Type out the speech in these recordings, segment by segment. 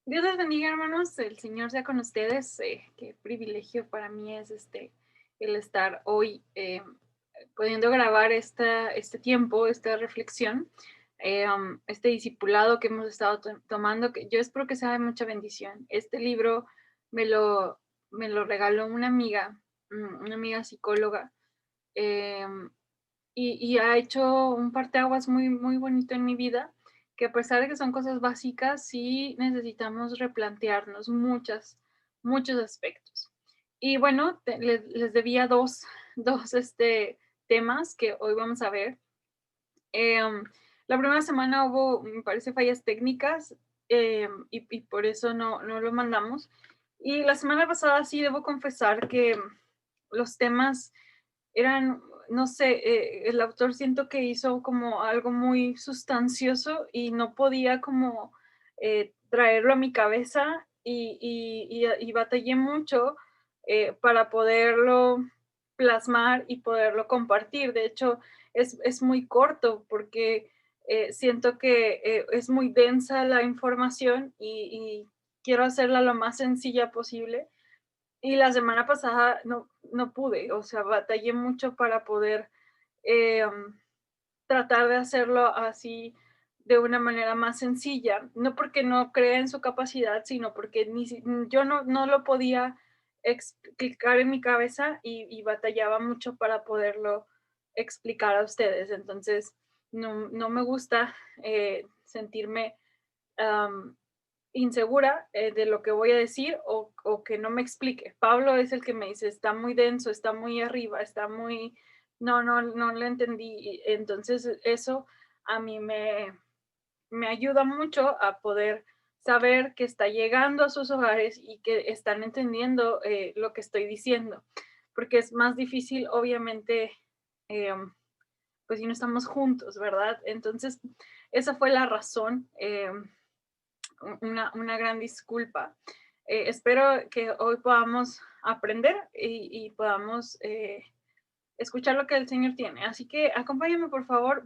Dios les bendiga, hermanos. El Señor sea con ustedes. Qué privilegio para mí es el estar hoy pudiendo grabar este tiempo, esta reflexión, este discipulado que hemos estado tomando, que yo espero que sea de mucha bendición. Este libro me lo, me lo regaló una amiga psicóloga, em, y ha hecho un parteaguas muy, muy bonito en mi vida, que a pesar de que son cosas básicas, sí necesitamos replantearnos muchos aspectos. Y bueno, les debía dos temas que hoy vamos a ver. Em, la primera semana hubo, me parece, fallas técnicas, y por eso no lo mandamos. Y la semana pasada sí debo confesar que los temas eran, no sé, el autor siento que hizo como algo muy sustancioso y no podía como traerlo a mi cabeza y batallé mucho para poderlo plasmar y poderlo compartir. De hecho, es muy corto porque siento que es muy densa la información y quiero hacerla lo más sencilla posible. Y la semana pasada no pude, o sea, batallé mucho para poder, tratar de hacerlo así de una manera más sencilla, no porque no crea en su capacidad, sino porque yo no lo podía explicar en mi cabeza y batallaba mucho para poderlo explicar a ustedes. Entonces, no me gusta, sentirme, am, insegura de lo que voy a decir o que no me explique. Pablo es el que me dice, está muy denso, está muy arriba, está muy, no lo entendí. Entonces eso a mí me ayuda mucho a poder saber que está llegando a sus hogares y que están entendiendo lo que estoy diciendo, porque es más difícil, obviamente, eh, pues si no estamos juntos, ¿verdad? Entonces, esa fue la razón. Una gran disculpa. Espero que hoy podamos aprender y podamos escuchar lo que el Señor tiene. Así que acompáñame, por favor.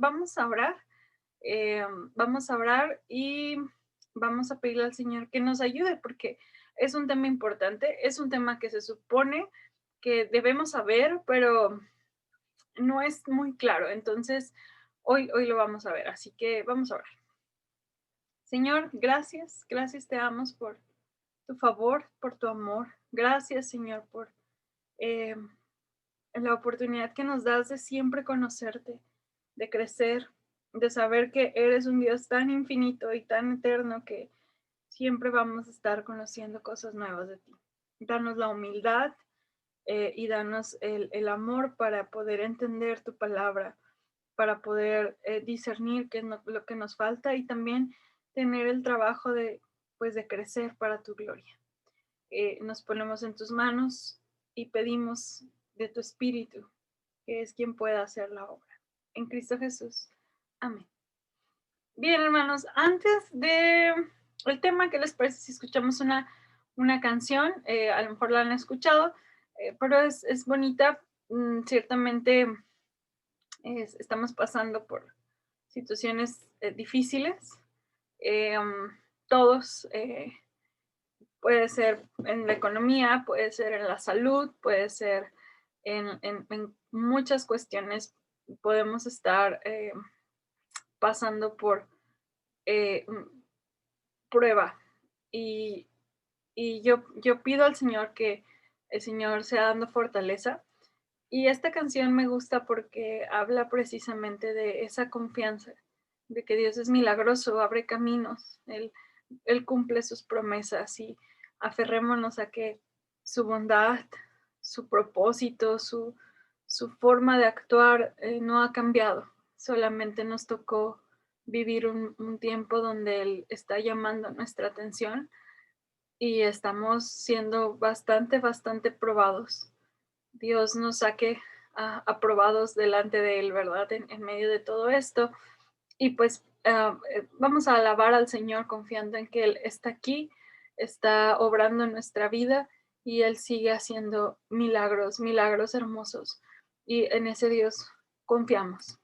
Eh, vamos a orar y vamos a pedirle al Señor que nos ayude porque es un tema importante, es un tema que se supone que debemos saber, pero no es muy claro. Entonces, hoy lo vamos a ver. Así que vamos a orar. Señor, gracias te damos por tu favor, por tu amor. Gracias, Señor, por eh, la oportunidad que nos das de siempre conocerte, de crecer, de saber que eres un Dios tan infinito y tan eterno que siempre vamos a estar conociendo cosas nuevas de ti. Danos la humildad y danos el amor para poder entender tu palabra, para poder discernir qué es lo que nos falta y también tener el trabajo pues, de crecer para tu gloria. Nos ponemos en tus manos y pedimos de tu Espíritu, que es quien pueda hacer la obra. En Cristo Jesús. Amén. Bien, hermanos, antes de el tema, ¿qué les parece si escuchamos una canción? A lo mejor la han escuchado, pero es bonita. Ciertamente estamos pasando por situaciones difíciles. Todos puede ser en la economía, puede ser en la salud, puede ser en muchas cuestiones. Podemos estar pasando por eh, prueba. Y, yo pido al Señor que el Señor sea dando fortaleza. Y esta canción me gusta porque habla precisamente de esa confianza, de que Dios es milagroso, abre caminos, Él cumple sus promesas y aferrémonos a que su bondad, su propósito, su forma de actuar no ha cambiado. Solamente nos tocó vivir un tiempo donde Él está llamando nuestra atención y estamos siendo bastante probados. Dios nos saque aprobados delante de Él, ¿verdad? En medio de todo esto. Y pues vamos a alabar al Señor confiando en que Él está aquí, está obrando en nuestra vida y Él sigue haciendo milagros hermosos. Y en ese Dios confiamos.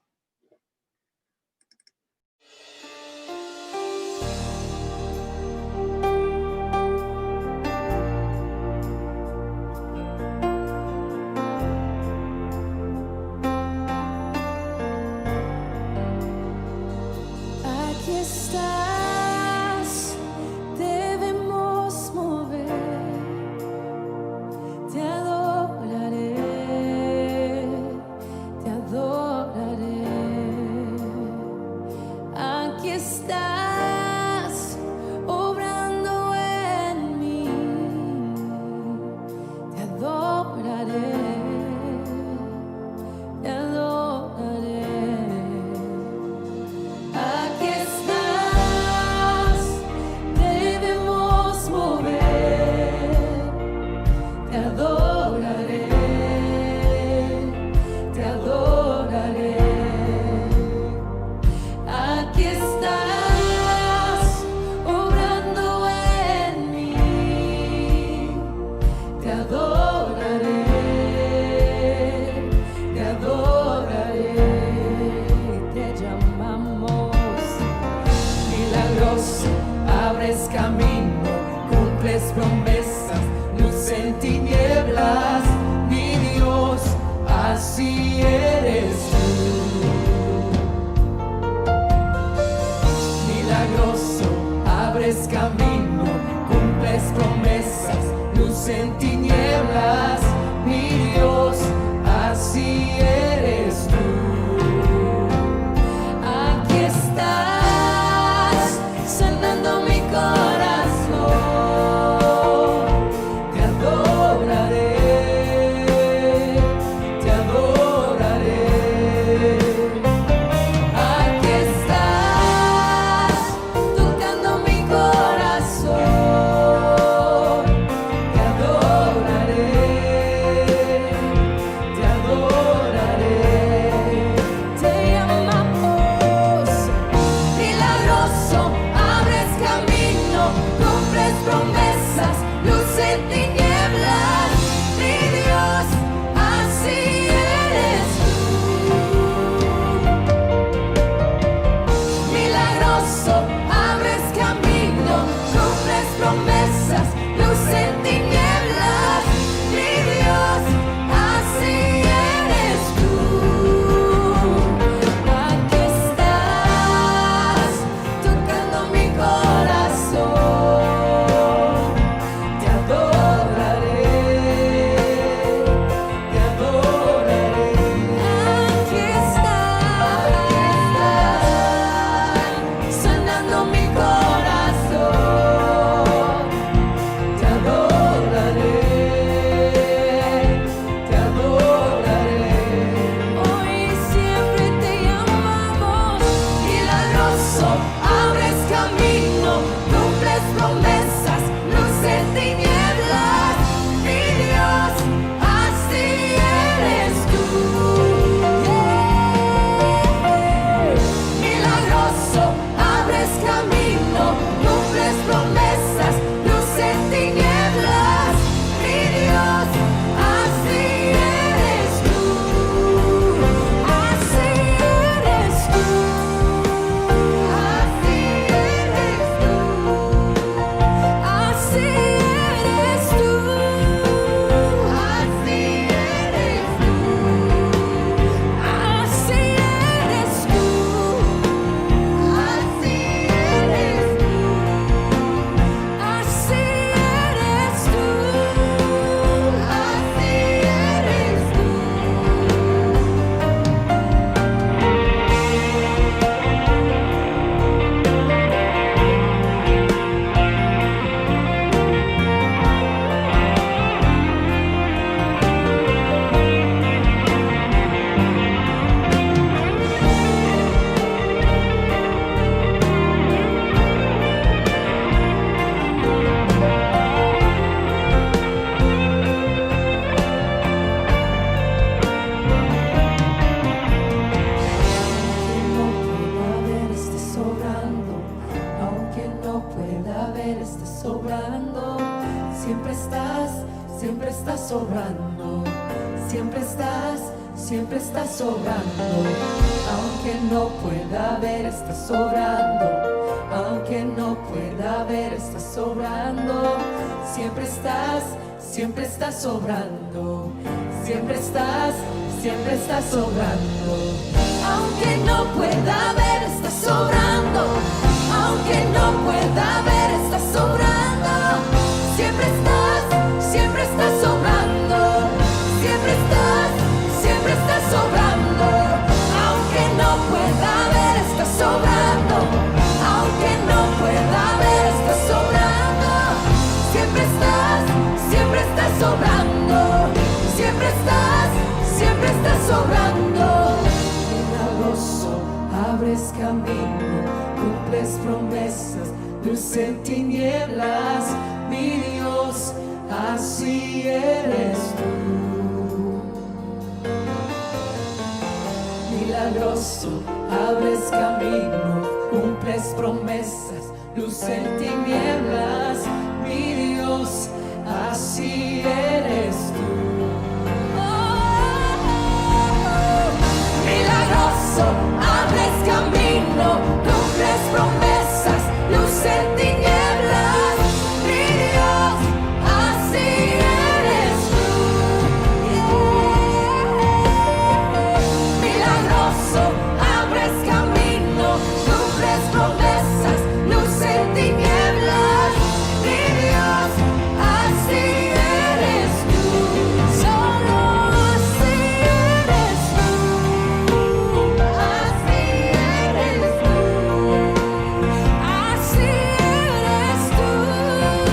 estás, debemos mover. Te adoraré, te adoraré. Aquí estás, obrando en mí. Te adoraré, te adoraré. Aquí estás, debemos mover. Te adoraré, te adoraré. Aquí estás, obrando en mí. Te adoraré, te adoraré. Te llamamos milagroso, abres camino, cumples promesas, luz en tinieblas, mi Dios, así eres tú. Milagroso, abres camino, cumples promesas, luz en tinieblas, mi Dios, así eres tú. Aquí estás, sanando mi corazón. Te adoraré, te adoraré. Aquí estás, tocando mi corazón. Te adoraré, te adoraré. Te llamamos milagroso, abres camino, cumples promesas, luz en tinieblas, mi Dios, así eres tú. Milagroso, abres camino, cumples promesas, luz en tinieblas, mi Dios, así eres tú. Aquí estás, tocando mi corazón. Te adoraré, te adoraré. Aquí estás, sanando mi corazón. Te adoraré, te adoraré. Hoy siempre te llamamos milagroso, abres camino, cumples promesas, luz en tinieblas, mi Dios, así eres tú. Milagroso, abres camino, cumples promesas, luz en tinieblas, mi Dios, así eres tú. Así eres tú. Así eres tú. Así eres tú. Así eres tú. Así eres tú. Así eres tú. Así eres tú. Así eres tú. Aunque no pueda ver, estás sobrando. Siempre estás, siempre estás sobrando. Siempre estás, siempre estás sobrando. Aunque no pueda ver, estás sobrando. Aunque no pueda ver, estás sobrando. Siempre estás, siempre estás sobrando. Siempre estás, siempre estás sobrando. Aunque no pueda ver, estás sobrando. no pueda ver, estás sobrando. Siempre estás sobrando. Siempre estás sobrando. Aunque no pueda ver, estás sobrando. Aunque no pueda ver, estás sobrando. Siempre estás sobrando. Siempre estás sobrando. Milagroso, abres camino, cumples promesas, luz en tinieblas, mi Dios, así eres tú. Milagroso, abres camino, cumples promesas, luz en tinieblas, mi Dios, así eres tú. Milagroso, abres camino, cumples promesas, luz en tinieblas, mi Dios, así eres tú. Milagroso, abres camino, cumples promesas, luz en tinieblas, mi Dios, así eres tú. Solo así eres tú. Así eres tú. Así eres tú. Así eres tú. Así eres tú. Así eres tú. Así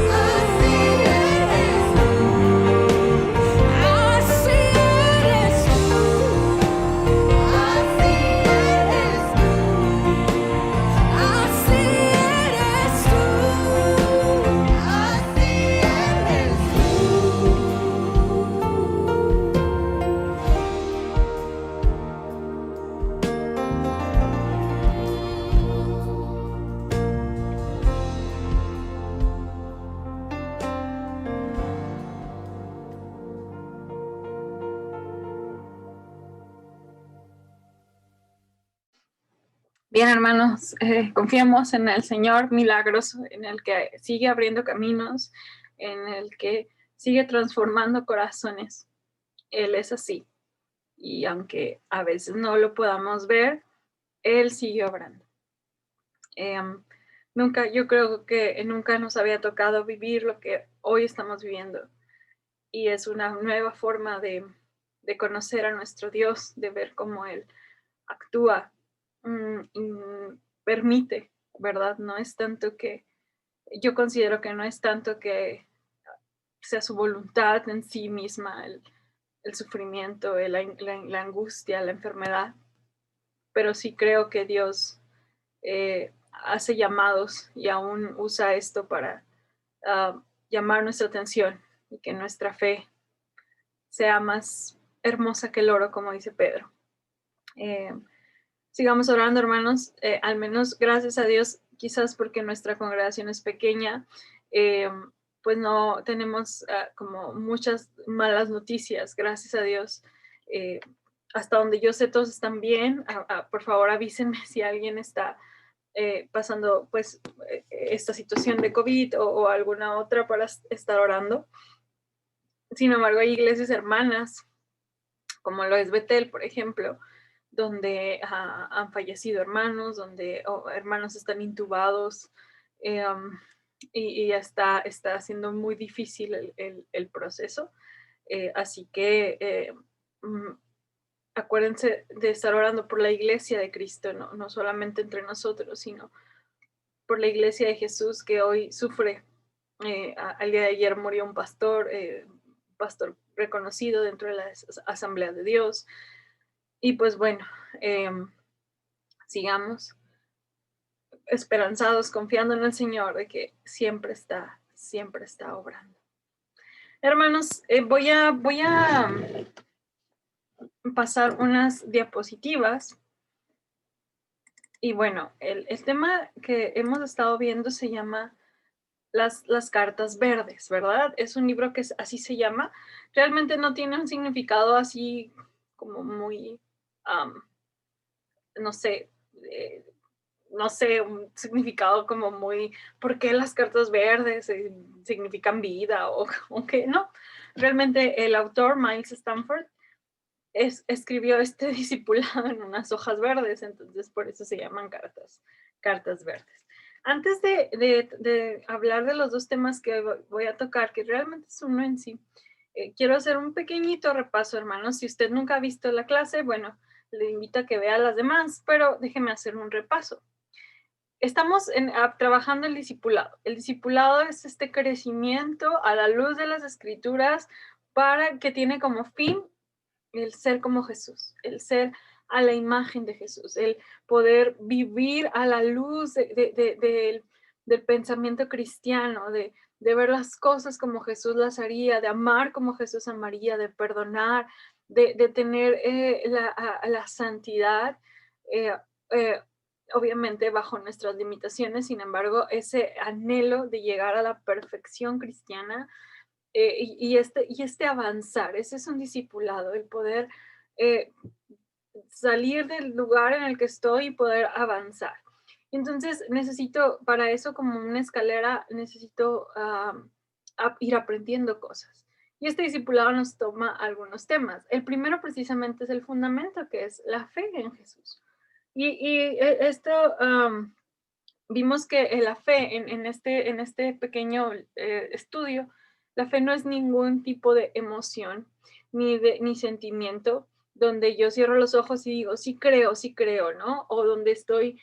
eres tú. Así Bien, hermanos, confiamos en el Señor milagroso, en el que sigue abriendo caminos, en el que sigue transformando corazones. Él es así. Y aunque a veces no lo podamos ver, Él sigue obrando. Yo creo que nunca nos había tocado vivir lo que hoy estamos viviendo. Y es una nueva forma de conocer a nuestro Dios, de ver cómo Él actúa y permite, ¿verdad? No es tanto que, yo considero que no es tanto que sea su voluntad en sí misma, el sufrimiento, la angustia, la enfermedad, pero sí creo que Dios hace llamados y aún usa esto para llamar nuestra atención y que nuestra fe sea más hermosa que el oro, como dice Pedro. Sigamos orando, hermanos, al menos gracias a Dios, quizás porque nuestra congregación es pequeña, pues no tenemos como muchas malas noticias, gracias a Dios. Hasta donde yo sé, todos están bien. Por favor, avísenme si alguien está pasando pues esta situación de COVID o alguna otra para estar orando. Sin embargo, hay iglesias hermanas, como lo es Betel, por ejemplo, donde han fallecido hermanos, donde hermanos están intubados, y ya está siendo muy difícil el proceso. Así que acuérdense de estar orando por la iglesia de Cristo, no solamente entre nosotros, sino por la iglesia de Jesús que hoy sufre. Al día de ayer murió un pastor reconocido dentro de la Asamblea de Dios. Y pues bueno, sigamos esperanzados, confiando en el Señor de que siempre está obrando. Hermanos, voy a pasar unas diapositivas. Y bueno, el tema que hemos estado viendo se llama las cartas verdes, ¿verdad? Es un libro que así se llama. Realmente no tiene un significado así como muy, no sé, un significado como muy, ¿por qué las cartas verdes significan vida? O qué, no. Realmente el autor, Miles Stanford, escribió este discipulado en unas hojas verdes, entonces por eso se llaman cartas verdes. Antes de hablar de los dos temas que voy a tocar, que realmente es uno en sí, quiero hacer un pequeñito repaso, hermanos. Si usted nunca ha visto la clase, bueno, le invito a que vea las demás, pero déjeme hacer un repaso. Estamos trabajando el discipulado. El discipulado es este crecimiento a la luz de las escrituras para que tiene como fin el ser como Jesús, el ser a la imagen de Jesús, el poder vivir a la luz del pensamiento cristiano, de ver las cosas como Jesús las haría, de amar como Jesús amaría, de perdonar, de tener la santidad, eh, eh, obviamente bajo nuestras limitaciones, sin embargo, ese anhelo de llegar a la perfección cristiana, y este avanzar, ese es un discipulado, el poder eh, salir del lugar en el que estoy y poder avanzar. Entonces necesito, para eso como una escalera, necesito ir aprendiendo cosas. Y este discipulado nos toma algunos temas. El primero precisamente es el fundamento, que es la fe en Jesús. Esto vimos que la fe en este pequeño estudio, la fe no es ningún tipo de emoción ni sentimiento donde yo cierro los ojos y digo, sí creo, ¿no? O donde estoy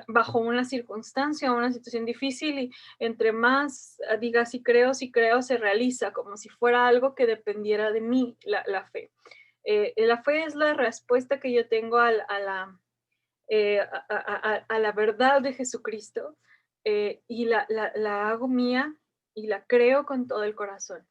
bajo una circunstancia o una situación difícil y entre más diga sí creo, se realiza como si fuera algo que dependiera de mí, la fe. La fe es la respuesta que yo tengo a la verdad de Jesucristo, y la hago mía y la creo con todo el corazón.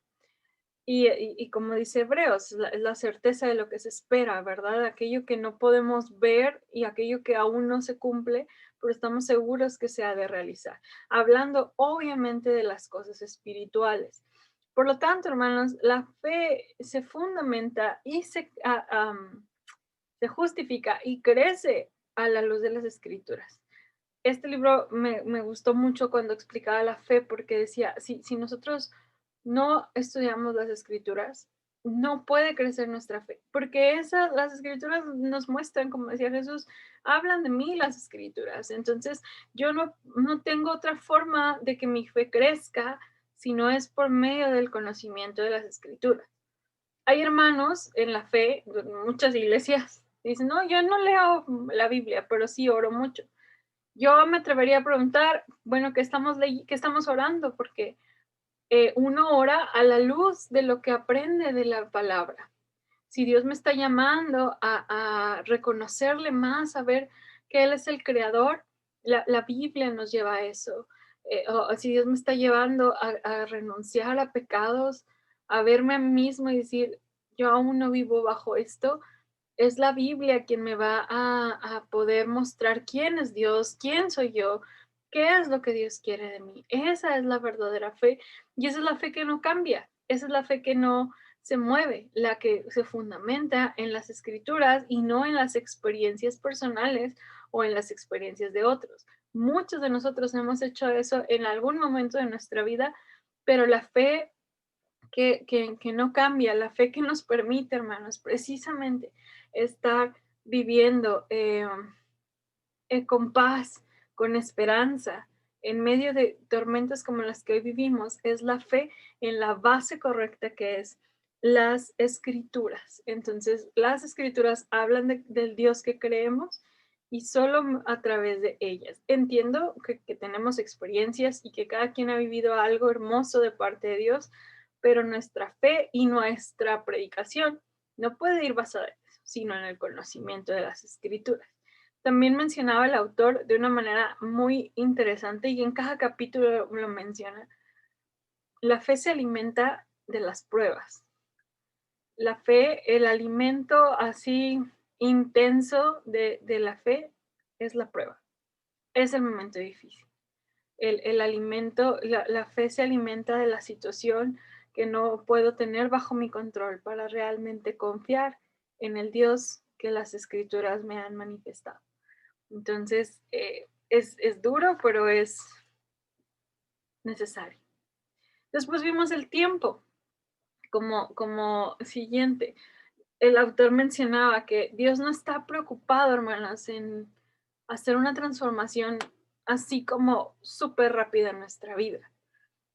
Y como dice Hebreos, es la certeza de lo que se espera, ¿verdad? Aquello que no podemos ver y aquello que aún no se cumple, pero estamos seguros que se ha de realizar. Hablando obviamente de las cosas espirituales. Por lo tanto, hermanos, la fe se fundamenta y se justifica y crece a la luz de las escrituras. Este libro me gustó mucho cuando explicaba la fe porque decía, si nosotros no estudiamos las escrituras, no puede crecer nuestra fe, porque las escrituras nos muestran, como decía Jesús, hablan de mí las escrituras. Entonces, yo no tengo otra forma de que mi fe crezca si no es por medio del conocimiento de las escrituras. Hay hermanos en la fe, muchas iglesias dicen, no, yo no leo la Biblia, pero sí oro mucho. Yo me atrevería a preguntar, bueno, ¿qué estamos orando? Porque uno ora a la luz de lo que aprende de la palabra. Si Dios me está llamando a reconocerle más, a ver que Él es el creador, la Biblia nos lleva a eso. O si Dios me está llevando a renunciar a pecados, a verme a mí mismo y decir, yo aún no vivo bajo esto, es la Biblia quien me va a poder mostrar quién es Dios, quién soy yo, qué es lo que Dios quiere de mí. Esa es la verdadera fe y esa es la fe que no cambia, esa es la fe que no se mueve, la que se fundamenta en las escrituras y no en las experiencias personales o en las experiencias de otros. Muchos de nosotros hemos hecho eso en algún momento de nuestra vida, pero la fe que no cambia, la fe que nos permite, hermanos, precisamente estar viviendo con paz, con esperanza, en medio de tormentas como las que hoy vivimos, es la fe en la base correcta que es las escrituras. Entonces, las escrituras hablan del Dios que creemos y solo a través de ellas. Entiendo que tenemos experiencias y que cada quien ha vivido algo hermoso de parte de Dios, pero nuestra fe y nuestra predicación no puede ir basada en eso, sino en el conocimiento de las escrituras. También mencionaba el autor de una manera muy interesante y en cada capítulo lo menciona. La fe se alimenta de las pruebas. La fe, el alimento así intenso de la fe es la prueba. Es el momento difícil. El alimento, la fe se alimenta de la situación que no puedo tener bajo mi control para realmente confiar en el Dios que las escrituras me han manifestado. Entonces, es duro, pero es necesario. Después vimos el tiempo como siguiente. El autor mencionaba que Dios no está preocupado, hermanas, en hacer una transformación así como súper rápida en nuestra vida.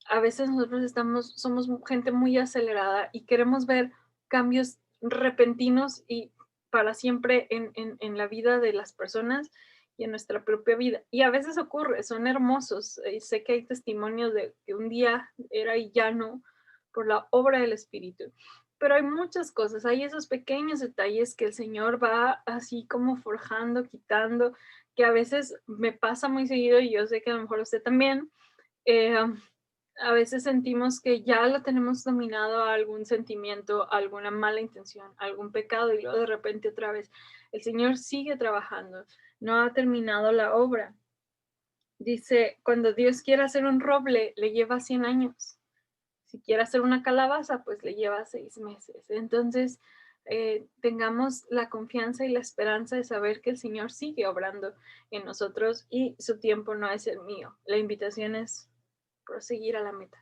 A veces nosotros somos gente muy acelerada y queremos ver cambios repentinos y para siempre en la vida de las personas y en nuestra propia vida. Y a veces ocurre, son hermosos. Sé que hay testimonios de que un día era y ya no por la obra del Espíritu. Pero hay muchas cosas, hay esos pequeños detalles que el Señor va así como forjando, quitando, que a veces me pasa muy seguido y yo sé que a lo mejor usted también. eh, a veces sentimos que ya lo tenemos dominado a algún sentimiento, a alguna mala intención, a algún pecado y luego de repente otra vez el Señor sigue trabajando, no ha terminado la obra. Dice, cuando Dios quiere hacer un roble, le lleva 100 años. Si quiere hacer una calabaza, pues le lleva 6 meses. Entonces, tengamos la confianza y la esperanza de saber que el Señor sigue obrando en nosotros y su tiempo no es el mío. La invitación es proseguir a la meta.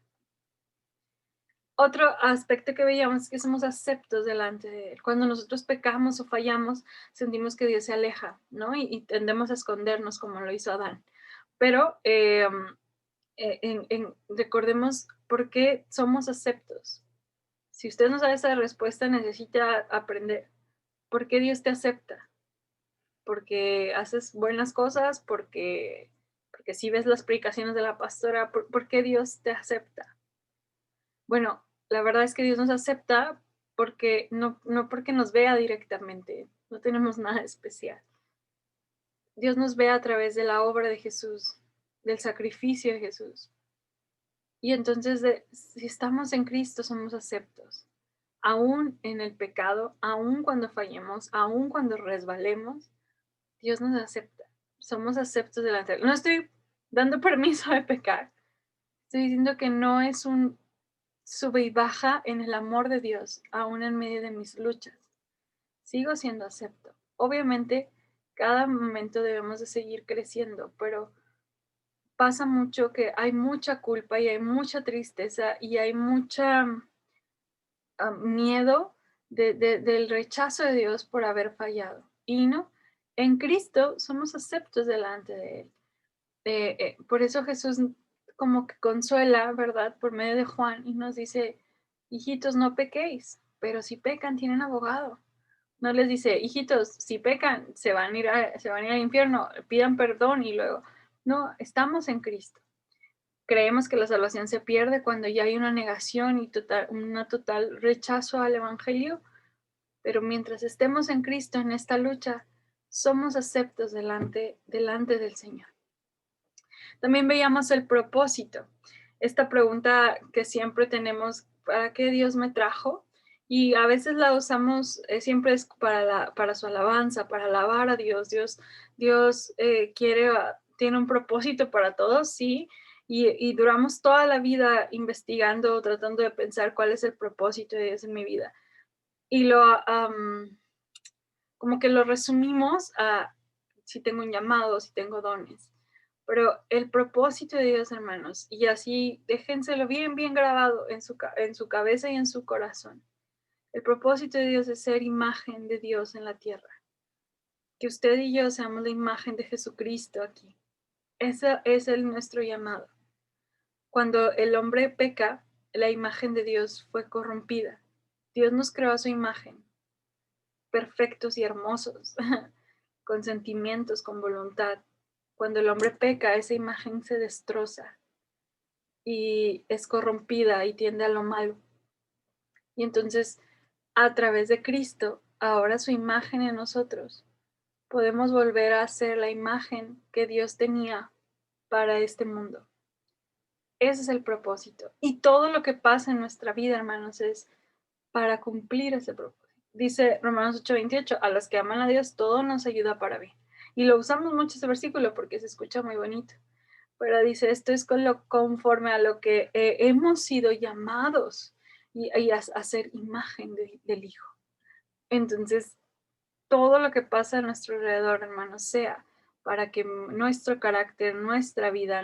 Otro aspecto que veíamos es que somos aceptos delante de Él. Cuando nosotros pecamos o fallamos, sentimos que Dios se aleja, ¿no? Y tendemos a escondernos como lo hizo Adán. Pero recordemos por qué somos aceptos. Si usted no sabe esa respuesta, necesita aprender. ¿Por qué Dios te acepta? Porque haces buenas cosas, porque si ves las predicaciones de la pastora, ¿por qué Dios te acepta? Bueno, la verdad es que Dios nos acepta porque no porque nos vea directamente, no tenemos nada especial. Dios nos ve a través de la obra de Jesús, del sacrificio de Jesús. Y entonces, si estamos en Cristo, somos aceptos. Aún en el pecado, aún cuando fallemos, aún cuando resbalemos, Dios nos acepta. Somos aceptos delante de Él. No estoy dando permiso de pecar. Estoy diciendo que no es un sube y baja en el amor de Dios, aún en medio de mis luchas. Sigo siendo acepto. Obviamente, cada momento debemos de seguir creciendo, pero pasa mucho que hay mucha culpa y hay mucha tristeza y hay mucha miedo del rechazo de Dios por haber fallado. Y no, en Cristo somos aceptos delante de Él. Por eso Jesús como que consuela, ¿verdad? Por medio de Juan y nos dice, hijitos, no pequéis, pero si pecan, tienen abogado. No les dice, hijitos, si pecan, se van a ir al infierno, pidan perdón y luego, no, estamos en Cristo. Creemos que la salvación se pierde cuando ya hay una negación y una total rechazo al Evangelio, pero mientras estemos en Cristo en esta lucha, somos aceptos delante del Señor. También veíamos el propósito, esta pregunta que siempre tenemos, ¿para qué Dios me trajo? Y a veces la usamos, siempre es para su alabanza, para alabar a Dios. Dios tiene un propósito para todos, sí, y duramos toda la vida investigando, tratando de pensar cuál es el propósito de Dios en mi vida. Y como que lo resumimos a si tengo un llamado, si tengo dones. Pero el propósito de Dios, hermanos, y así déjenselo bien, bien grabado en su cabeza y en su corazón. El propósito de Dios es ser imagen de Dios en la tierra. Que usted y yo seamos la imagen de Jesucristo aquí. Ese es nuestro llamado. Cuando el hombre peca, la imagen de Dios fue corrompida. Dios nos creó a su imagen, perfectos y hermosos, con sentimientos, con voluntad. Cuando el hombre peca, esa imagen se destroza y es corrompida y tiende a lo malo. Y entonces, a través de Cristo, ahora su imagen en nosotros, podemos volver a ser la imagen que Dios tenía para este mundo. Ese es el propósito. Y todo lo que pasa en nuestra vida, hermanos, es para cumplir ese propósito. Dice Romanos 8:28, a los que aman a Dios, todo nos ayuda para bien. Y lo usamos mucho ese versículo porque se escucha muy bonito. Pero dice, esto es conforme a lo que hemos sido llamados y a ser imagen del Hijo. Entonces, todo lo que pasa a nuestro alrededor, hermanos, sea para que nuestro carácter, nuestra vida,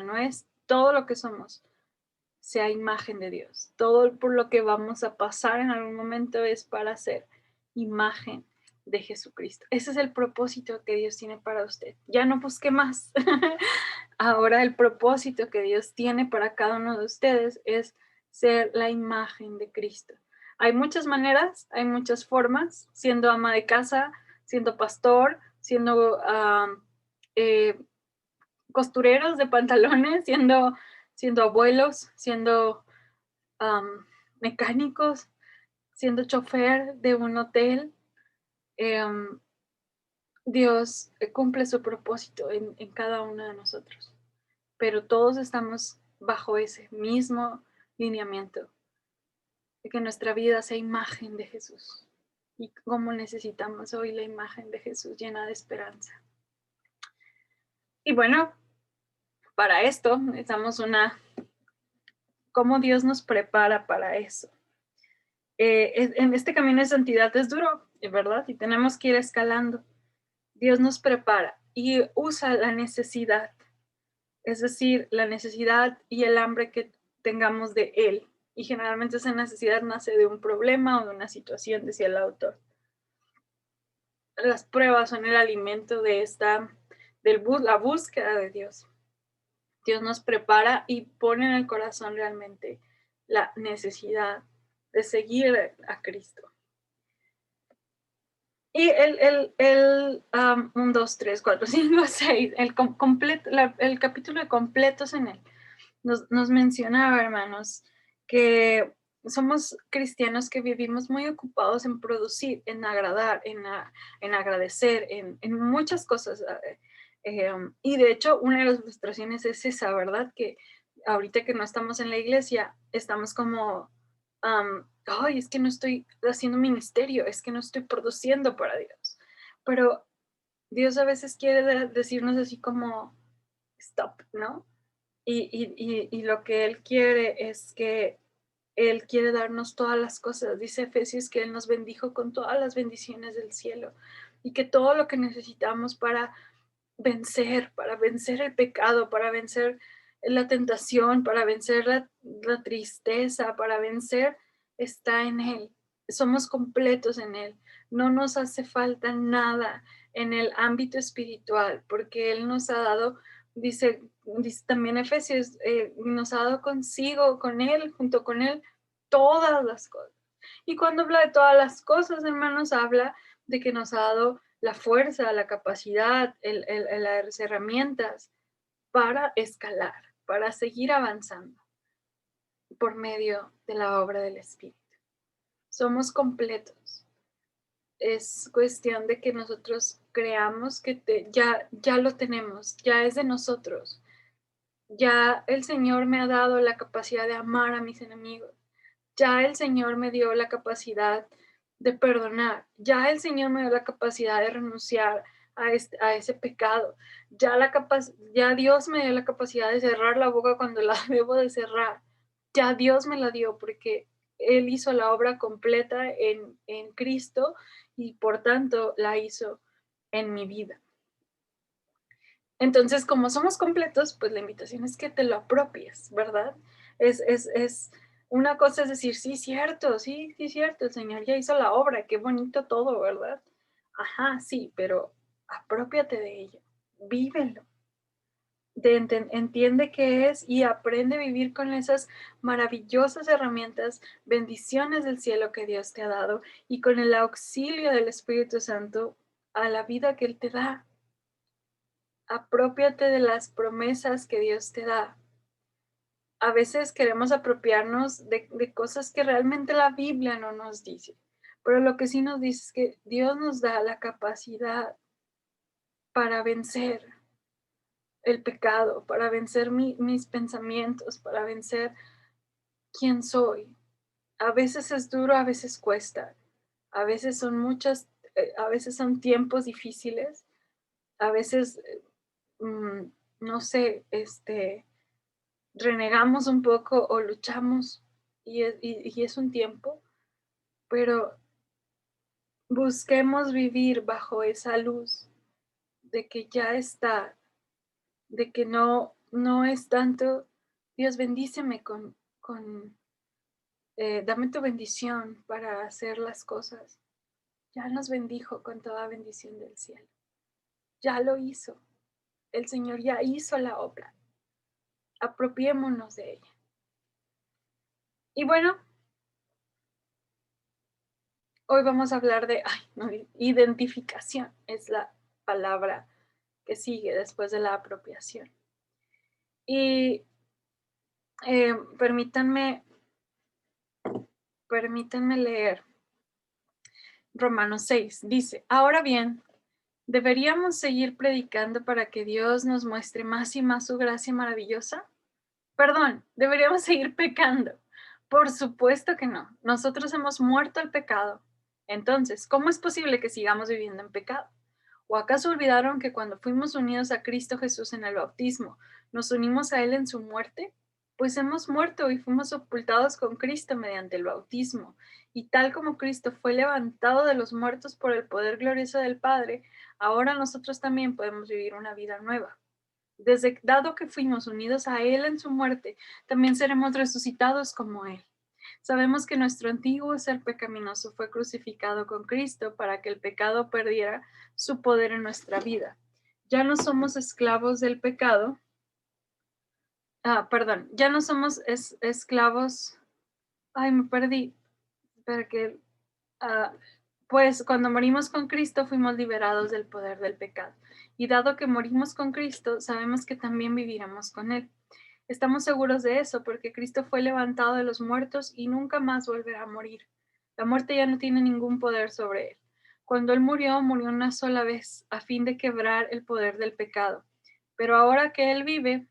todo lo que somos, sea imagen de Dios. Todo por lo que vamos a pasar en algún momento es para ser imagen de Jesucristo. Ese es el propósito que Dios tiene para usted. Ya no busque más. ahora el propósito que Dios tiene para cada uno de ustedes es ser la imagen de Cristo. Hay muchas maneras, hay muchas formas, siendo ama de casa, siendo pastor, siendo eh, costureros de pantalones, siendo abuelos, siendo mecánicos, siendo chofer de un hotel. em, Dios cumple su propósito en cada uno de nosotros, pero todos estamos bajo ese mismo lineamiento, de que nuestra vida sea imagen de Jesús. Y cómo necesitamos hoy la imagen de Jesús llena de esperanza. Y bueno, para esto necesitamos cómo Dios nos prepara para eso. En este camino de santidad es duro, ¿verdad? Y tenemos que ir escalando. Dios nos prepara y usa la necesidad, es decir, la necesidad y el hambre que tengamos de Él. Y generalmente esa necesidad nace de un problema o de una situación, decía el autor. Las pruebas son el alimento de la búsqueda de Dios. Dios nos prepara y pone en el corazón realmente la necesidad de seguir a Cristo. Y el 1, 2, 3, 4, 5, 6, el capítulo de completos en él, nos mencionaba, hermanos, que somos cristianos que vivimos muy ocupados en producir, en agradar, en agradecer, en muchas cosas. Y de hecho, una de las frustraciones es esa, ¿verdad? Que ahorita que no estamos en la iglesia, estamos como, ay, es que no estoy haciendo ministerio, es que no estoy produciendo para Dios. Pero Dios a veces quiere decirnos así como, stop, ¿no? Y lo que Él quiere es que Él quiere darnos todas las cosas. Dice Efesios que Él nos bendijo con todas las bendiciones del cielo y que todo lo que necesitamos para vencer el pecado, para vencer la tentación, para vencer la tristeza, para vencer, está en Él. Somos completos en Él. No nos hace falta nada en el ámbito espiritual, porque Él nos ha dado, dice también Efesios, nos ha dado consigo, con Él, junto con Él, todas las cosas. Y cuando habla de todas las cosas, hermanos, habla de que nos ha dado la fuerza, la capacidad, las herramientas para escalar, para seguir avanzando por medio de la obra del Espíritu. Somos completos. Es cuestión de que nosotros creamos que ya lo tenemos, ya es de nosotros. Ya el Señor me ha dado la capacidad de amar a mis enemigos. Ya el Señor me dio la capacidad de perdonar. Ya el Señor me dio la capacidad de renunciar a ese pecado. Ya Dios me dio la capacidad de cerrar la boca cuando la debo de cerrar. Ya Dios me la dio porque Él hizo la obra completa en Cristo y por tanto la hizo en mi vida. Entonces, como somos completos, pues la invitación es que te lo apropies, ¿verdad? Es una cosa es decir, sí, sí, cierto, el Señor ya hizo la obra, qué bonito todo, ¿verdad? Ajá, sí, pero apropiate de ello, vívelo, entiende qué es y aprende a vivir con esas maravillosas herramientas, bendiciones del cielo que Dios te ha dado y con el auxilio del Espíritu Santo a la vida que Él te da. Apropiate de las promesas que Dios te da. A veces queremos apropiarnos de cosas que realmente la Biblia no nos dice, pero lo que sí nos dice es que Dios nos da la capacidad para vencer el pecado, para vencer mis pensamientos, para vencer quién soy. A veces es duro, a veces cuesta, a veces a veces son tiempos difíciles, a veces, mm, no sé, renegamos un poco o luchamos y es un tiempo, pero busquemos vivir bajo esa luz de que ya está, de que no es tanto, Dios bendíceme dame tu bendición para hacer las cosas. Ya nos bendijo con toda bendición del cielo. Ya lo hizo. El Señor ya hizo la obra. Apropiémonos de ella. Y bueno, hoy vamos a hablar de no, identificación. Es la palabra que sigue después de la apropiación. Y eh, permítanme, permítanme leer Romanos 6. Dice, ahora bien, ¿deberíamos seguir predicando para que Dios nos muestre más y más su gracia maravillosa? Perdón, ¿deberíamos seguir pecando? Por supuesto que no. Nosotros hemos muerto al pecado. Entonces, ¿cómo es posible que sigamos viviendo en pecado? ¿O acaso olvidaron que cuando fuimos unidos a Cristo Jesús en el bautismo, nos unimos a Él en su muerte? Pues hemos muerto y fuimos sepultados con Cristo mediante el bautismo. Y tal como Cristo fue levantado de los muertos por el poder glorioso del Padre, ahora nosotros también podemos vivir una vida nueva. Dado que fuimos unidos a Él en su muerte, también seremos resucitados como Él. Sabemos que nuestro antiguo ser pecaminoso fue crucificado con Cristo para que el pecado perdiera su poder en nuestra vida. Ya no somos esclavos del pecado. Perdón, ya no somos esclavos. Ay, me perdí. Espera que Ah, pues cuando morimos con Cristo fuimos liberados del poder del pecado. Y dado que morimos con Cristo, sabemos que también viviremos con Él. Estamos seguros de eso porque Cristo fue levantado de los muertos y nunca más volverá a morir. La muerte ya no tiene ningún poder sobre Él. Cuando Él murió, murió una sola vez a fin de quebrar el poder del pecado. Pero ahora que Él vive,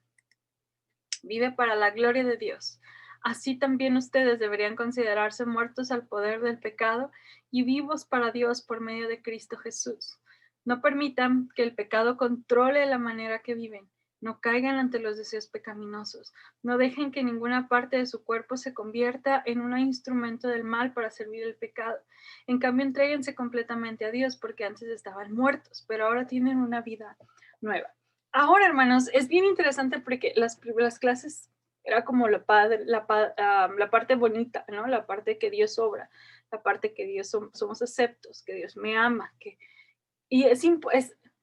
vive para la gloria de Dios. Así también ustedes deberían considerarse muertos al poder del pecado y vivos para Dios por medio de Cristo Jesús. No permitan que el pecado controle la manera que viven. No caigan ante los deseos pecaminosos. No dejen que ninguna parte de su cuerpo se convierta en un instrumento del mal para servir el pecado. En cambio, entréguense completamente a Dios porque antes estaban muertos, pero ahora tienen una vida nueva. Ahora, hermanos, es bien interesante porque las clases era como la parte bonita, ¿no? La parte que Dios obra, la parte que Dios somos aceptos, que Dios me ama, y eso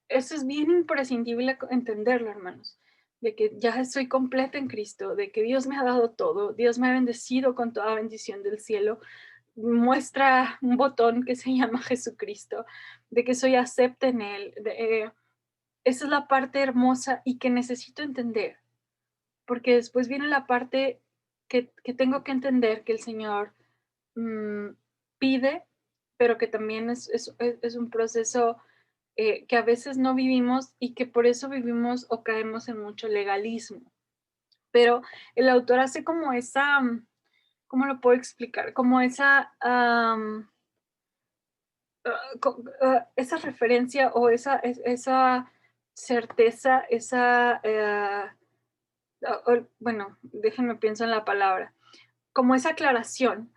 es bien imprescindible entenderlo, hermanos, de que ya soy completa en Cristo, de que Dios me ha dado todo, Dios me ha bendecido con toda bendición del cielo, muestra un botón que se llama Jesucristo, de que soy acepta en Él, esa es la parte hermosa y que necesito entender, porque después viene la parte que tengo que entender que el Señor mm, pide, pero que también es un proceso que a veces no vivimos y que por eso vivimos o caemos en mucho legalismo. Pero el autor hace como esa, ¿cómo lo puedo explicar? Como esa referencia o esa certeza, bueno, déjenme pienso en la palabra, como esa aclaración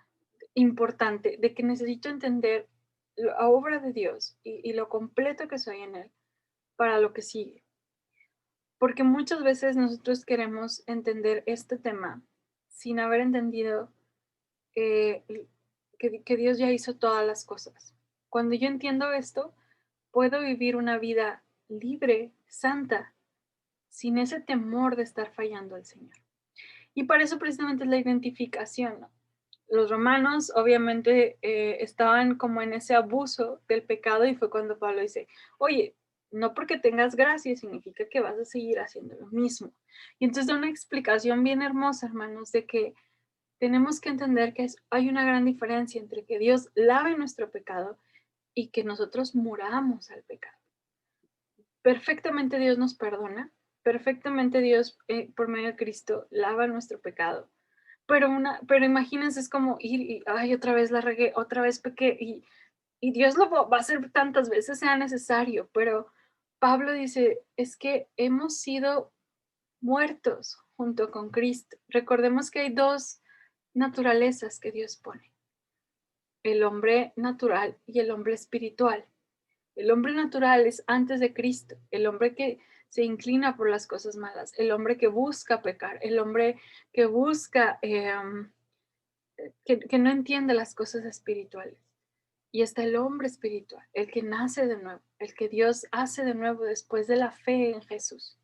importante de que necesito entender la obra de Dios y lo completo que soy en Él para lo que sigue. Porque muchas veces nosotros queremos entender este tema sin haber entendido eh, que Dios ya hizo todas las cosas. Cuando yo entiendo esto, puedo vivir una vida libre, santa, sin ese temor de estar fallando al Señor. Y para eso precisamente es la identificación, ¿no? Los romanos obviamente estaban como en ese abuso del pecado y fue cuando Pablo dice, oye, no porque tengas gracia significa que vas a seguir haciendo lo mismo. Y entonces da una explicación bien hermosa, hermanos, de que tenemos que entender que hay una gran diferencia entre que Dios lave nuestro pecado y que nosotros muramos al pecado. Perfectamente Dios nos perdona, perfectamente Dios por medio de Cristo lava nuestro pecado, pero imagínense, es como ir y, ay, otra vez la regué, otra vez pequé, y Dios lo va a hacer tantas veces sea necesario, pero Pablo dice, es que hemos sido muertos junto con Cristo. Recordemos que hay dos naturalezas que Dios pone, el hombre natural y el hombre espiritual. El hombre natural es antes de Cristo, el hombre que se inclina por las cosas malas, el hombre que busca pecar, el hombre que busca, que no entiende las cosas espirituales. Y está el hombre espiritual, el que nace de nuevo, el que Dios hace de nuevo después de la fe en Jesús.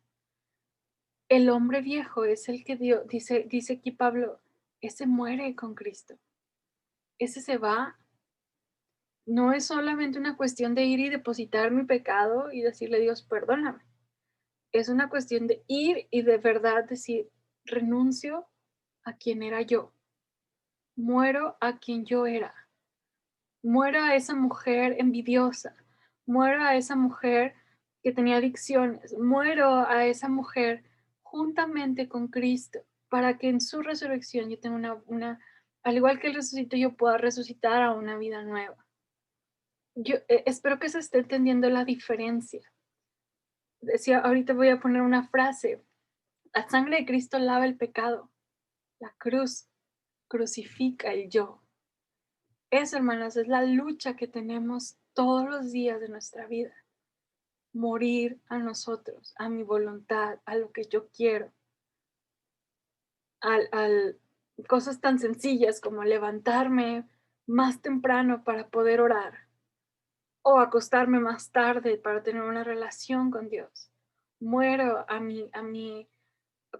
El hombre viejo es el que Dios, dice aquí Pablo, ese muere con Cristo, ese se va. No es solamente una cuestión de ir y depositar mi pecado y decirle, Dios, perdóname. Es una cuestión de ir y de verdad decir, renuncio a quien era yo, muero a quien yo era, muero a esa mujer envidiosa, muero a esa mujer que tenía adicciones, muero a esa mujer juntamente con Cristo, para que en su resurrección yo tenga al igual que Él resucitó, yo pueda resucitar a una vida nueva. Yo espero que se esté entendiendo la diferencia. Decía, ahorita voy a poner una frase, la sangre de Cristo lava el pecado, la cruz crucifica el yo. Eso, hermanos, es la lucha que tenemos todos los días de nuestra vida. Morir a nosotros, a mi voluntad, a lo que yo quiero, al cosas tan sencillas como levantarme más temprano para poder orar o acostarme más tarde para tener una relación con Dios. Muero a mi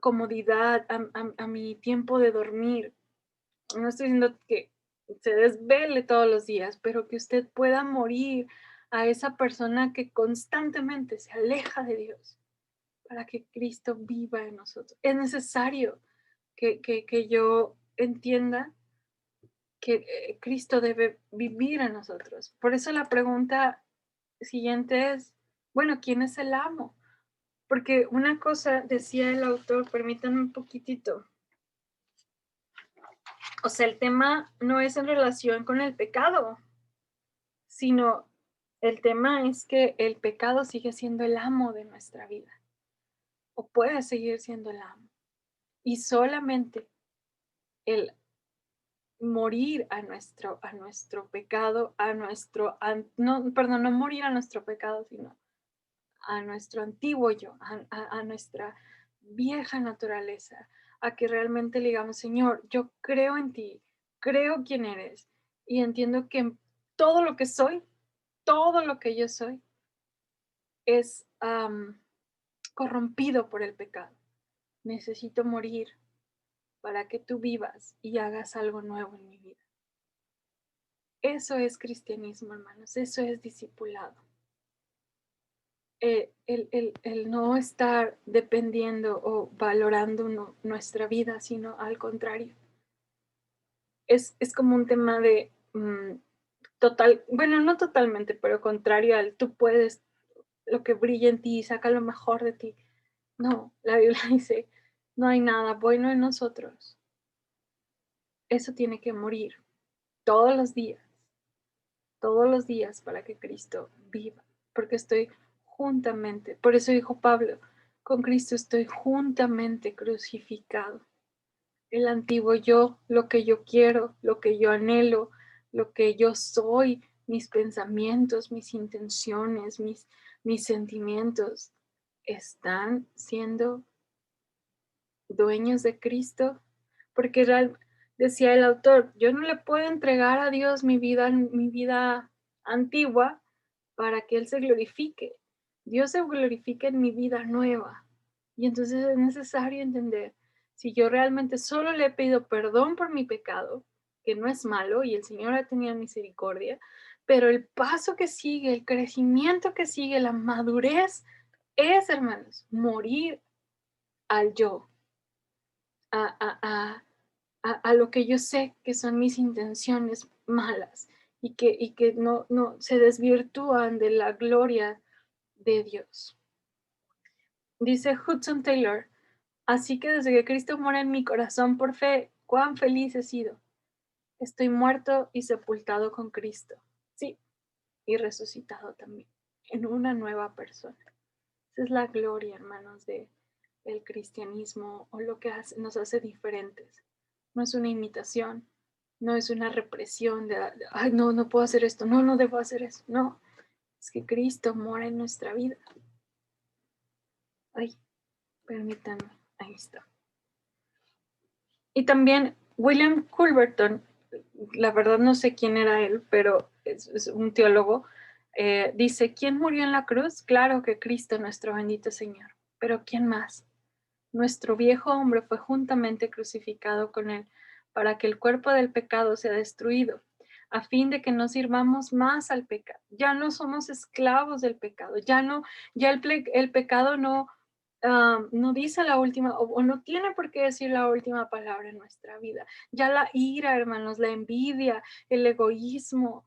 comodidad, a mi tiempo de dormir. No estoy diciendo que se desvele todos los días, pero que usted pueda morir a esa persona que constantemente se aleja de Dios para que Cristo viva en nosotros. Es necesario que yo entienda que Cristo debe vivir en nosotros. Por eso la pregunta siguiente es, bueno, ¿quién es el amo? Porque una cosa decía el autor, permítanme un poquitito. O sea, el tema no es en relación con el pecado, sino el tema es que el pecado sigue siendo el amo de nuestra vida, o puede seguir siendo el amo. Y solamente el morir a nuestro pecado, no, perdón, no morir a nuestro pecado, sino a nuestro antiguo yo, a nuestra vieja naturaleza, a que realmente le digamos, Señor, yo creo en ti, creo quién eres y entiendo que todo lo que soy, todo lo que yo soy es corrompido por el pecado. Necesito morir para que tú vivas y hagas algo nuevo en mi vida. Eso es cristianismo, hermanos, eso es discipulado. El no estar dependiendo o valorando nuestra vida, sino al contrario. Es como un tema de total, bueno, no totalmente, pero contrario al tú puedes, lo que brilla en ti, saca lo mejor de ti. No, la Biblia dice, no hay nada bueno en nosotros. Eso tiene que morir todos los días para que Cristo viva, porque estoy juntamente, por eso dijo Pablo, con Cristo estoy juntamente crucificado. El antiguo yo, lo que yo quiero, lo que yo anhelo, lo que yo soy, mis pensamientos, mis intenciones, mis sentimientos, están siendo dueños de Cristo, porque decía el autor, yo no le puedo entregar a Dios mi vida antigua para que Él se glorifique. Dios se glorifica en mi vida nueva. Y entonces es necesario entender, si yo realmente solo le he pedido perdón por mi pecado, que no es malo y el Señor ha tenido misericordia, pero el paso que sigue, el crecimiento que sigue, la madurez es, hermanos, morir al yo, a, a, a, a lo que yo sé que son mis intenciones malas y que no se desvirtúan de la gloria de Dios. Dice Hudson Taylor, así que desde que Cristo mora en mi corazón por fe, cuán feliz he sido. Estoy muerto y sepultado con Cristo. Sí, y resucitado también en una nueva persona. Esa es la gloria, hermanos, del cristianismo o lo que nos hace diferentes. No es una imitación, no es una represión ay, no, no puedo hacer esto, no, no debo hacer eso. No, es que Cristo mora en nuestra vida. Ay, permítanme, ahí está. Y también William Culberton, la verdad no sé quién era él, pero es un teólogo, dice, ¿quién murió en la cruz? Claro que Cristo, nuestro bendito Señor. Pero ¿quién más? Nuestro viejo hombre fue juntamente crucificado con él para que el cuerpo del pecado sea destruido, a fin de que no sirvamos más al pecado. Ya no somos esclavos del pecado, ya el pecado no dice la última, o no tiene por qué decir la última palabra en nuestra vida. Ya la ira, hermanos, la envidia, el egoísmo,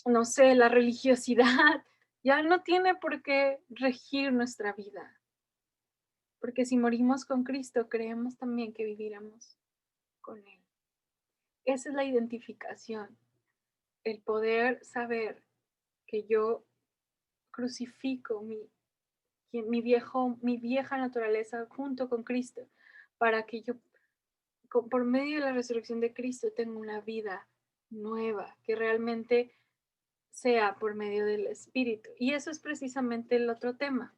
no sé, la religiosidad, ya no tiene por qué regir nuestra vida. Porque si morimos con Cristo, creemos también que viviremos con Él. Esa es la identificación, el poder saber que yo crucifico mi vieja naturaleza junto con Cristo, para que yo, por medio de la resurrección de Cristo, tenga una vida nueva, que realmente sea por medio del Espíritu. Y eso es precisamente el otro tema.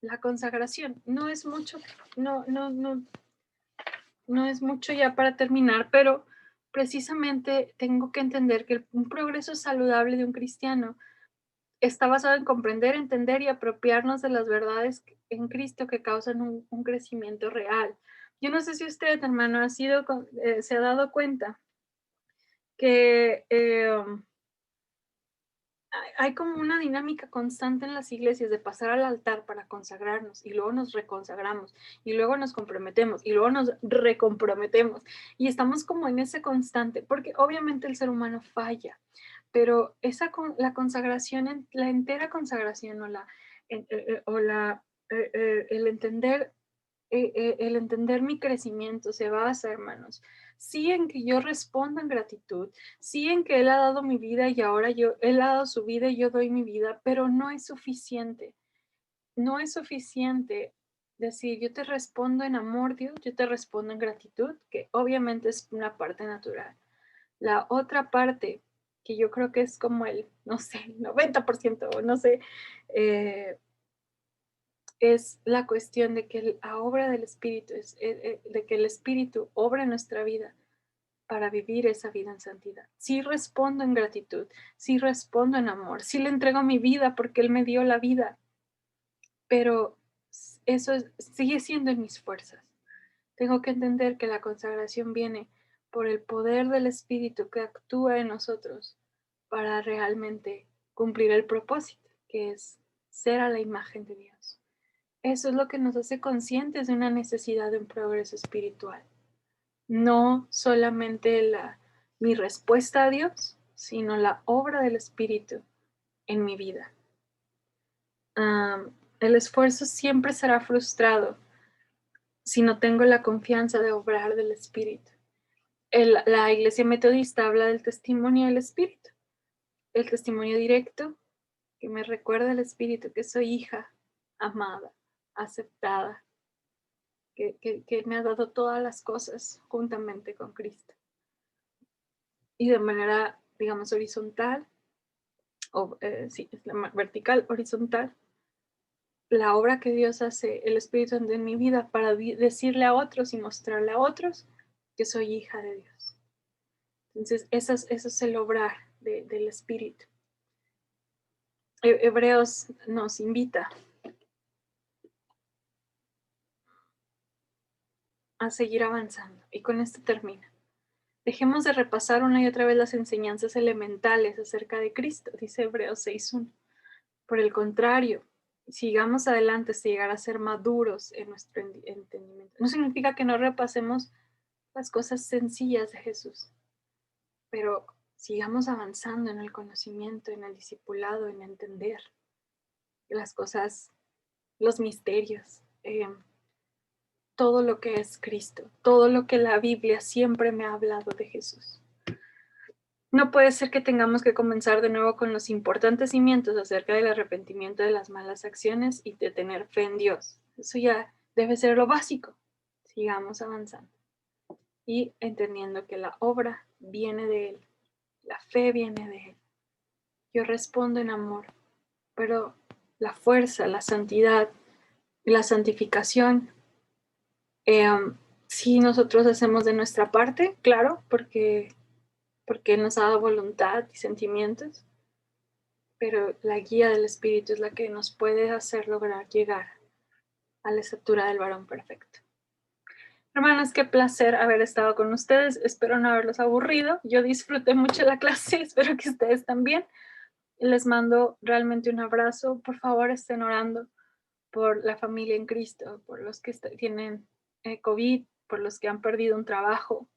La consagración. No es mucho, no es mucho ya para terminar, pero precisamente tengo que entender que un progreso saludable de un cristiano está basado en comprender, entender y apropiarnos de las verdades en Cristo que causan un crecimiento real. Yo no sé si usted, hermano, se ha dado cuenta que hay como una dinámica constante en las iglesias de pasar al altar para consagrarnos y luego nos reconsagramos y luego nos comprometemos y luego nos recomprometemos y estamos como en ese constante, porque obviamente el ser humano falla, pero la consagración, la entera consagración el entender mi crecimiento se basa, hermanos, sí en que yo responda en gratitud, sí en que Él ha dado mi vida y ahora Él ha dado su vida y yo doy mi vida, pero no es suficiente. No es suficiente decir, yo te respondo en amor, Dios, yo te respondo en gratitud, que obviamente es una parte natural. La otra parte, que yo creo que es como no sé, 90%, no sé, es la cuestión de que la obra del Espíritu, de que el Espíritu obra en nuestra vida para vivir esa vida en santidad. Sí respondo en gratitud, sí respondo en amor, sí le entrego mi vida porque Él me dio la vida, pero eso sigue siendo en mis fuerzas. Tengo que entender que la consagración viene por el poder del Espíritu que actúa en nosotros para realmente cumplir el propósito, que es ser a la imagen de Dios. Eso es lo que nos hace conscientes de una necesidad de un progreso espiritual. No solamente mi respuesta a Dios, sino la obra del Espíritu en mi vida. El esfuerzo siempre será frustrado si no tengo la confianza de obrar del Espíritu. La Iglesia Metodista habla del testimonio del Espíritu, el testimonio directo que me recuerda al Espíritu que soy hija amada, aceptada, que me ha dado todas las cosas juntamente con Cristo. Y de manera, digamos, horizontal, sí, vertical, horizontal, la obra que Dios hace, el Espíritu en mi vida para decirle a otros y mostrarle a otros que soy hija de Dios. Entonces, eso es el obrar del Espíritu. Hebreos nos invita a seguir avanzando. Y con esto termina. Dejemos de repasar una y otra vez las enseñanzas elementales acerca de Cristo, dice Hebreos 6:1. Por el contrario, sigamos adelante hasta llegar a ser maduros en nuestro entendimiento. No significa que no repasemos las cosas sencillas de Jesús, pero sigamos avanzando en el conocimiento, en el discipulado, en entender las cosas, los misterios, todo lo que es Cristo, todo lo que la Biblia siempre me ha hablado de Jesús. No puede ser que tengamos que comenzar de nuevo con los importantes cimientos acerca del arrepentimiento de las malas acciones y de tener fe en Dios. Eso ya debe ser lo básico. Sigamos avanzando y entendiendo que la obra viene de Él, la fe viene de Él. Yo respondo en amor, pero la fuerza, la santidad, la santificación, si nosotros hacemos de nuestra parte, claro, porque porque Él nos ha dado voluntad y sentimientos, pero la guía del Espíritu es la que nos puede hacer lograr llegar a la estatura del varón perfecto. Hermanas, qué placer haber estado con ustedes. Espero no haberlos aburrido. Yo disfruté mucho la clase, espero que ustedes también. Les mando realmente un abrazo. Por favor, estén orando por la familia en Cristo, por los que tienen COVID, por los que han perdido un trabajo,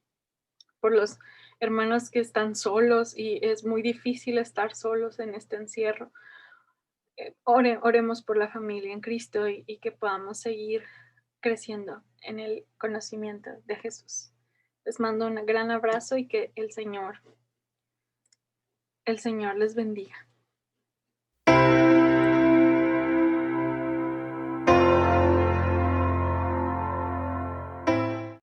por los hermanos que están solos y es muy difícil estar solos en este encierro. Oremos por la familia en Cristo y que podamos seguir creciendo en el conocimiento de Jesús. Les mando un gran abrazo y que el Señor les bendiga.